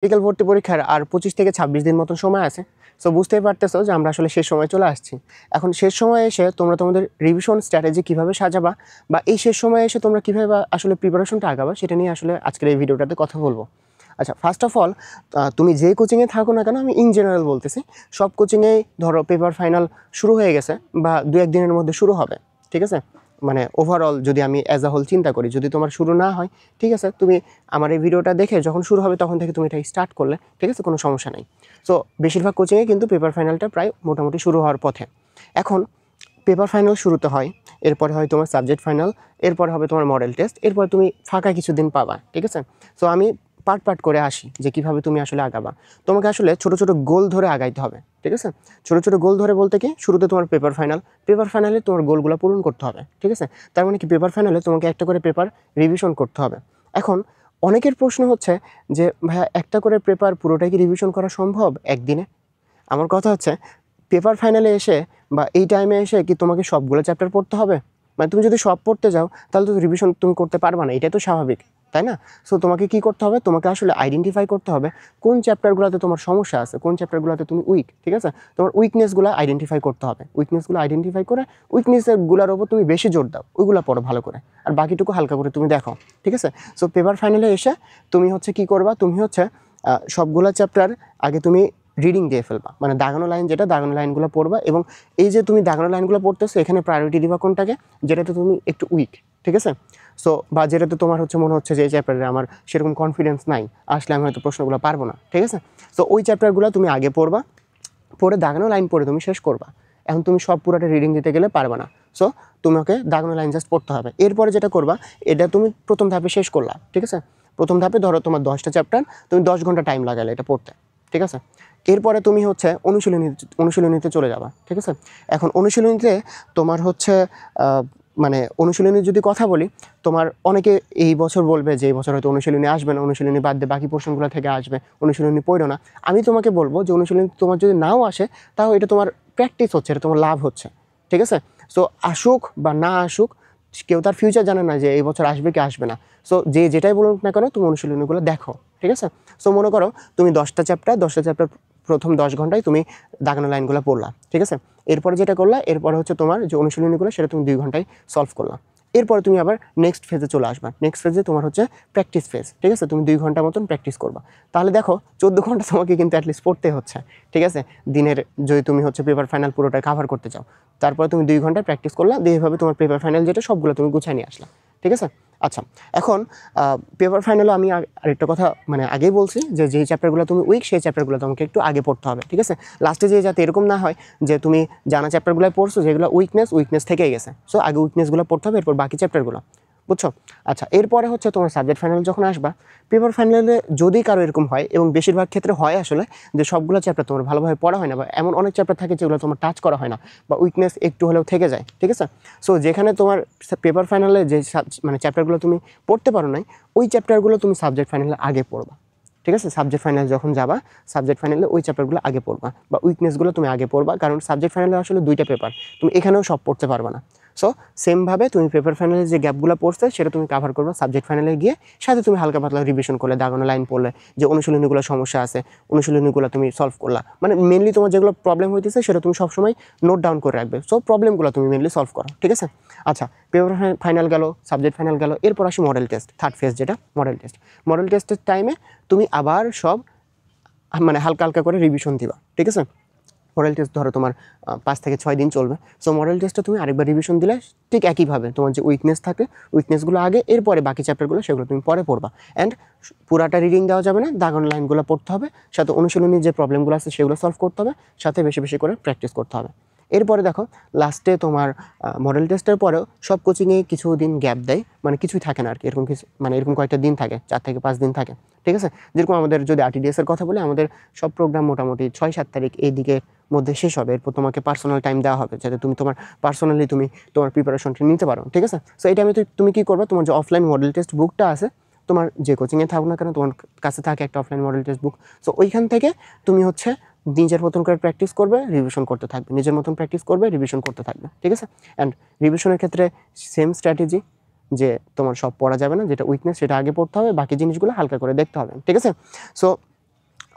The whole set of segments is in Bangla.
মেডিকেল ভর্তি পরীক্ষার আর 25 থেকে 26 দিন মতন সময় আছে। সো বুঝতেই পারতেছো যে আমরা আসলে শেষ সময়ে চলে আসছি। এখন শেষ সময়ে এসে তোমরা তোমাদের রিভিশন স্ট্র্যাটেজি কীভাবে সাজাবা বা এই শেষ সময়ে এসে তোমরা কীভাবে আসলে প্রিপারেশনটা আগাবা সেটা নিয়ে আসলে আজকের এই ভিডিওটাতে কথা বলবো। আচ্ছা, ফার্স্ট অফ অল তুমি যে কোচিংয়ে থাকো না কেন, আমি ইন জেনারেল বলতেছি, সব কোচিংয়েই ধরো পেপার ফাইনাল শুরু হয়ে গেছে বা 2-1 দিনের মধ্যে শুরু হবে, ঠিক আছে? মানে ওভারঅল যদি আমি অ্যাজ আ হোল চিন্তা করি, যদি তোমার শুরু না হয় ঠিক আছে, তুমি আমার এই ভিডিওটা দেখে যখন শুরু হবে তখন থেকে তুমি এটা স্টার্ট করলে ঠিক আছে, কোনো সমস্যা নেই। সো বেশিরভাগ কোচিংয়ে কিন্তু পেপার ফাইনালটা প্রায় মোটামুটি শুরু হওয়ার পথে। এখন পেপার ফাইনাল শুরুতে হয়, এরপরে হয় তোমার সাবজেক্ট ফাইনাল, এরপরে হবে তোমার মডেল টেস্ট, এরপর তুমি ফাঁকা কিছুদিন পাবা, ঠিক আছে? সো আমি পার্ট পার্ট করে আসি যে কীভাবে তুমি আসলে আগাবা। তোমাকে আসলে ছোটো ছোটো গোল ধরে আগাইতে হবে, ঠিক আছে? ছোটো ছোটো গোল ধরে বলতে কি, শুরুতে তোমার পেপার ফাইনালে তোমার গোলগুলো পূরণ করতে হবে, ঠিক আছে? তার মানে কি, পেপার ফাইনালে তোমাকে একটা করে পেপার রিভিশন করতে হবে। এখন অনেকের প্রশ্ন হচ্ছে যে ভাইয়া একটা করে পেপার পুরোটাই কি রিভিশন করা সম্ভব একদিনে? আমার কথা হচ্ছে, পেপার ফাইনালে এসে বা এই টাইমে এসে কি তোমাকে সবগুলো চ্যাপ্টার পড়তে হবে? মানে তুমি যদি সব পড়তে যাও তাহলে তো রিভিশন তুমি করতে পারবে না, এটাই তো স্বাভাবিক, তাই না? সো তোমাকে কি করতে হবে, তোমাকে আসলে আইডেন্টিফাই করতে হবে কোন চ্যাপ্টারগুলোতে তোমার সমস্যা আছে, কোন চ্যাপ্টারগুলোতে তুমি উইক, ঠিক আছে? তোমার উইকনেসগুলো আইডেন্টিফাই করতে হবে। উইকনেসগুলো আইডেন্টিফাই করে উইকনেসগুলোর ওপর তুমি বেশি জোর দাও, ওইগুলো পড়ো ভালো করে, আর বাকিটুকু হালকা করে তুমি দেখো, ঠিক আছে? সো পেপার ফাইনালে এসে তুমি হচ্ছে কি করবা, তুমি হচ্ছে সবগুলো চ্যাপ্টার আগে তুমি রিডিং দিয়ে ফেলবা, মানে দাগানো লাইন, যেটা দাগানো লাইনগুলো পড়বা, এবং এই যে তুমি দাগানো লাইনগুলো পড়তেছো এখানে প্রায়োরিটি দিবা কোনটাকে, যেটাতে তুমি একটু উইক, ঠিক আছে? সো বা যেটাতে তোমার হচ্ছে মনে হচ্ছে যে এই চ্যাপ্টারে আমার সেরকম কনফিডেন্স নাই, আসলে আমি হয়তো প্রশ্নগুলো পারবো না, ঠিক আছে? সো ওই চ্যাপ্টারগুলো তুমি আগে পড়বা, পড়ে দাগানো লাইন পড়ে তুমি শেষ করবা। এখন তুমি সব পুরাটা রিডিং দিতে গেলে পারবে না, সো তোমাকে দাগানো লাইন জাস্ট পড়তে হবে। এরপরে যেটা করবা, এটা তুমি প্রথম ধাপে শেষ করলা, ঠিক আছে? প্রথম ধাপে ধরো তোমার 10টা চ্যাপ্টার, তুমি 10 ঘন্টা টাইম লাগালে এটা পড়তে, ঠিক আছে? এরপরে তুমি হচ্ছে অনুশীলনীতে চলে যাবা, ঠিক আছে? এখন অনুশীলনীতে তোমার হচ্ছে মানে অনুশীলনীর যদি কথা বলি, তোমার অনেকে এই বছর বলবে যে এই বছর হয়তো অনুশীলনী আসবে না, অনুশীলনী বাদ দিয়ে বাকি পোর্শনগুলো থেকে আসবে, অনুশীলনী পড়ো না। আমি তোমাকে বলবো যে অনুশীলনী তোমার যদি নাও আসে তাও এটা তোমার প্র্যাকটিস হচ্ছে, এটা তোমার লাভ হচ্ছে, ঠিক আছে? সো আসুক বা না আসুক, কেউ তার ফিউচার জানে না যে এই বছর আসবে কি আসবে না। সো যে যেটাই বলুক না কেন, তুমি অনুশীলনীগুলো দেখো, ঠিক আছে? সো মনে করো তুমি 10টা চ্যাপ্টার প্রথম 10 ঘন্টায় তুমি দাগানো লাইনগুলো পড়লা, ঠিক আছে? এরপরে যেটা করলা, এরপরে হচ্ছে তোমার যে অনুশীলনীগুলো সেটা তুমি 2 ঘন্টায় সলভ করলা। এরপরে তুমি আবার নেক্সট ফেজে চলে আসবা। নেক্সট ফেজে তোমার হচ্ছে প্র্যাকটিস ফেজ, ঠিক আছে? তুমি 2 ঘন্টা মতন প্র্যাকটিস করবা। তাহলে দেখো 14 ঘন্টা তোমাকে কিন্তু অ্যাটলিস্ট পড়তে হচ্ছে, ঠিক আছে? দিনের যদি তুমি হচ্ছে পেপার ফাইনাল পুরোটা কাভার করতে চাও, তারপরে তুমি 2 ঘন্টা প্র্যাকটিস করলা, দিয়ে এভাবে তোমার পেপার ফাইনাল যেটা সবগুলো তুমি গুছিয়ে নিয়ে আসলা, ঠিক আছে? আচ্ছা, এখন পেপার ফাইনালে আমি আরেকটা কথা মানে আগেই বলছি যে যেই চ্যাপ্টারগুলো তুমি উইক সেই চ্যাপ্টারগুলো তোমাকে একটু আগে পড়তে হবে, ঠিক আছে? লাস্টে যে যাতে এরকম না হয় যে তুমি জানা চ্যাপ্টারগুলো পড়ছো যেগুলো উইকনেস থেকেই গেছে, সো আগে উইকনেসগুলো পড়তে হবে, এরপর বাকি চ্যাপ্টারগুলো, বুঝছো? আচ্ছা, এরপরে হচ্ছে তোমার সাবজেক্ট ফাইনাল যখন আসবা, পেপার ফাইনালে যদি কারো এরকম হয়, এবং বেশিরভাগ ক্ষেত্রে হয় আসলে, যে সবগুলো চ্যাপ্টার তোমার ভালোভাবে পড়া হয় না, বা এমন অনেক চ্যাপ্টার থাকে যেগুলো তোমার টাচ করা হয় না, বা উইকনেস একটু হলেও থেকে যায়, ঠিক আছে? সো যেখানে তোমার পেপার ফাইনালে যে মানে চ্যাপ্টারগুলো তুমি পড়তে পারো নাই, ওই চ্যাপ্টারগুলো তুমি সাবজেক্ট ফাইনালে আগে পড়বা, ঠিক আছে? সাবজেক্ট ফাইনাল যখন যাবা, সাবজেক্ট ফাইনালে ওই চ্যাপ্টারগুলো আগে পড়বা, বা উইকনেসগুলো তুমি আগে পড়বা, কারণ সাবজেক্ট ফাইনালে আসলে 2টা পেপার, তুমি এখানেও সব পড়তে পারবা না। সো সেমভাবে তুমি পেপার ফাইনালে যে গ্যাপগুলো পড়ছে সেটা তুমি কাভার করবা সাবজেক্ট ফাইনালে গিয়ে, সাথে তুমি হালকা পাতলা রিভিশন করলে, দাগানো লাইন পড়লে, যে অনুশীলনীগুলো সমস্যা আছে অনুশীলনীগুলো তুমি সলভ করলা, মানে মেনলি তোমার যেগুলো প্রবলেম হইতেছে সেটা তুমি সবসময় নোট ডাউন করে রাখবে। সো প্রবলেমগুলো তুমি মেনলি সলভ করো, ঠিক আছে? আচ্ছা, পেপার ফাইনাল গেল, সাবজেক্ট ফাইনাল গেল, এরপর আসি মডেল টেস্ট, থার্ড ফেজ যেটা মডেল টেস্টের টাইমে তুমি আবার সব মানে হালকা হালকা করে রিভিশন দিবা, ঠিক আছে? মডেল টেস্ট ধরো তোমার 5 থেকে 6 দিন চলবে। সো মডেল টেস্টে তুমি আরেকবার রিভিশন দিলে ঠিক একইভাবে তোমার যে উইকনেস থাকে, উইকনেসগুলো আগে, এরপরে বাকি চ্যাপ্টারগুলো সেগুলো তুমি পরে পড়বা। অ্যান্ড পুরাটা রিডিং দেওয়া যাবে না, দাগানো লাইনগুলো পড়তে হবে, সাথে অনুশীলনীর যে প্রবলেমগুলো আছে সেগুলো সলভ করতে হবে, সাথে বেশি বেশি করে প্র্যাকটিস করতে হবে। এরপরে দেখো লাস্টে তোমার মডেল টেস্টের পরেও সব কোচিংয়ে কিছু দিন গ্যাপ দেয়, মানে কিছুই থাকে না আর কি, এরকম কিছু মানে এরকম কয়েকটা দিন থাকে, 4 থেকে 5 দিন থাকে, ঠিক আছে? যেরকম আমাদের যদি RTDS-এর কথা বলি, আমাদের সব প্রোগ্রাম মোটামুটি 6-7 তারিখ এই দিকের মধ্যে শেষ হবে। এরপর তোমাকে পার্সোনাল টাইম দেওয়া হবে যাতে তুমি তোমার পার্সোনালি তুমি তোমার প্রিপারেশনটা নিতে পারো, ঠিক আছে? সো এই টাইমে তুমি কী করবা, তোমার যে অফলাইন মডেল টেস্ট বুকটা আছে, তোমার যে কোচিংয়ে থাকুক না কেন তোমার কাছে থাকে একটা অফলাইন মডেল টেস্ট বুক। সো ওইখান থেকে তুমি হচ্ছে নিজের মতন করে প্র্যাকটিস করবে, রিভিশন করতে থাকবে, নিজের মতন প্র্যাকটিস করবে, রিভিশন করতে থাকবে, ঠিক আছে? অ্যান্ড রিভিশনের ক্ষেত্রে সেম স্ট্র্যাটেজি, যে তোমার সব পড়া যাবে না, যেটা উইকনেস সেটা আগে পড়তে হবে, বাকি জিনিসগুলো হালকা করে দেখতে হবে, ঠিক আছে? সো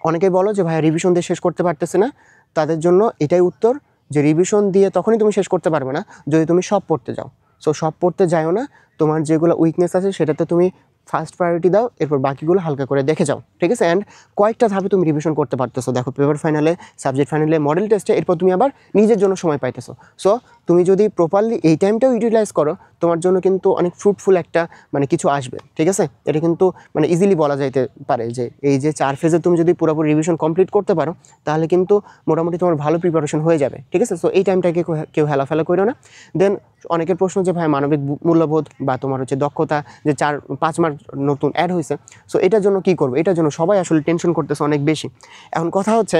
অনেকেই বলো যে ভাইয়া রিভিশন দিয়ে শেষ করতে পারতেছে না, তাদের জন্য এটাই উত্তর যে রিভিশন দিয়ে তখনই তুমি শেষ করতে পারবে না যদি তুমি সব পড়তে যাও। সো সব পড়তে যাও না, তোমার যেগুলো উইকনেস আছে সেটাতে তুমি ফার্স্ট প্রায়োরিটি দাও, এরপর বাকিগুলো হালকা করে দেখে যাও, ঠিক আছে। অ্যান্ড কয়েকটা ধাপে তুমি রিভিশন করতে পারতেছো, দেখো পেপার ফাইনালে, সাবজেক্ট ফাইনালে, মডেল টেস্টে, এরপর তুমি আবার নিজের জন্য সময় পাইতেছো। সো তুমি যদি প্রপারলি এই টাইমটাও ইউটিলাইজ করো, তোমার জন্য কিন্তু অনেক ফ্রুটফুল একটা মানে কিছু আসবে, ঠিক আছে। এটা কিন্তু মানে ইজিলি বলা যাইতে পারে যে এই যে 4 ফেজে তুমি যদি পুরোপুরি রিভিশন কমপ্লিট করতে পারো, তাহলে কিন্তু মোটামুটি তোমার ভালো প্রিপারেশন হয়ে যাবে, ঠিক আছে। সো এই টাইমটাকে কেউ হেলাফেলা করো না। দেন অনেকের প্রশ্ন যে ভাই মানবিক মূল্যবোধ বা তোমার হচ্ছে দক্ষতা যে 4-5 মার্ক নতুন অ্যাড হয়েছে, সো এটার জন্য কী করবো, এটার জন্য সবাই আসলে টেনশন করতেছে অনেক বেশি। এখন কথা হচ্ছে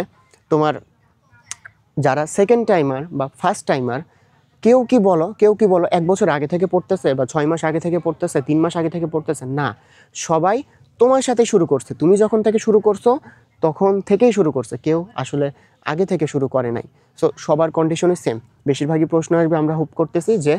তোমার যারা সেকেন্ড টাইমার বা ফার্স্ট টাইমার, কেউ কি বলো 1 বছর আগে থেকে পড়তেছে বা 6 মাস আগে থেকে পড়তেছে, 3 মাস আগে থেকে পড়তেছে, না, সবাই তোমার সাথে শুরু করছে। তুমি যখন থেকে শুরু করছো তখন থেকেই শুরু করছে, কেউ আসলে আগে থেকে শুরু করে নাই। সো সবার কন্ডিশনই সেম। বেশিরভাগই প্রশ্ন আসবে, আমরা হোপ করতেছি যে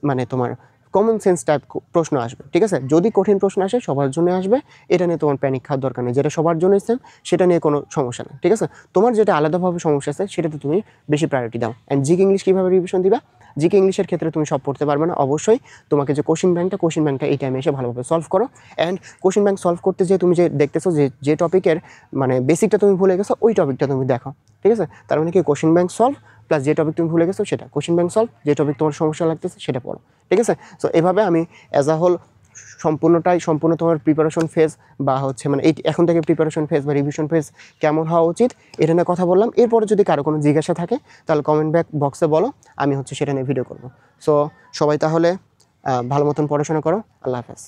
মানে তোমার কমন সেন্স টাইপ প্রশ্ন আসবে, ঠিক আছে। যদি কঠিন প্রশ্ন আসে সবার জন্য আসবে, এটা নিয়ে তোমার প্যানিক খাওয়ার দরকার নেই। যেটা সবার জন্যই সেম সেটা নিয়ে কোনো সমস্যা নেই, ঠিক আছে। তোমার যেটা আলাদাভাবে সমস্যা আছে সেটাতে তুমি বেশি প্রায়োরিটি দাও। অ্যান্ড জিকে ইংলিশ কীভাবে রিভিশন দিবা, জিকে ইংলিশের ক্ষেত্রে তুমি সব পড়তে পারবে না, অবশ্যই তোমাকে যে কোশ্চেন ব্যাংকটা এই টাইমে এসে ভালোভাবে সলভ করো। অ্যান্ড কোশ্চেন ব্যাংক সলভ করতে যে তুমি যে দেখতেছো যে টপিকের মানে বেসিকটা তুমি ভুলে গেছো, ওই টপিকটা তুমি দেখো, ঠিক আছে। তার মানে কি, কোশ্চেন ব্যাংক সলভ প্লাস যে টপিক তুমি ভুলে গেছো সেটা, কোশ্চেন ব্যাংক সলভ, যে টপিক তোমার সমস্যা লাগতেছে সেটা পড়ো, ঠিক আছে। সো এভাবে আমি অ্যাজ আ হোল সম্পূর্ণ তোমার প্রিপারেশন ফেজ বা হচ্ছে মানে এই এখন থেকে প্রিপারেশন ফেজ বা রিভিশন ফেজ কেমন হওয়া উচিত এটা নিয়ে কথা বললাম। এরপরে যদি কারো কোনো জিজ্ঞাসা থাকে তাহলে কমেন্ট বক্সে বলো, আমি হচ্ছে সেটা নিয়ে ভিডিও করব। সো সবাই তাহলে ভালো মতন পড়াশোনা করো। আল্লাহ হাফেজ।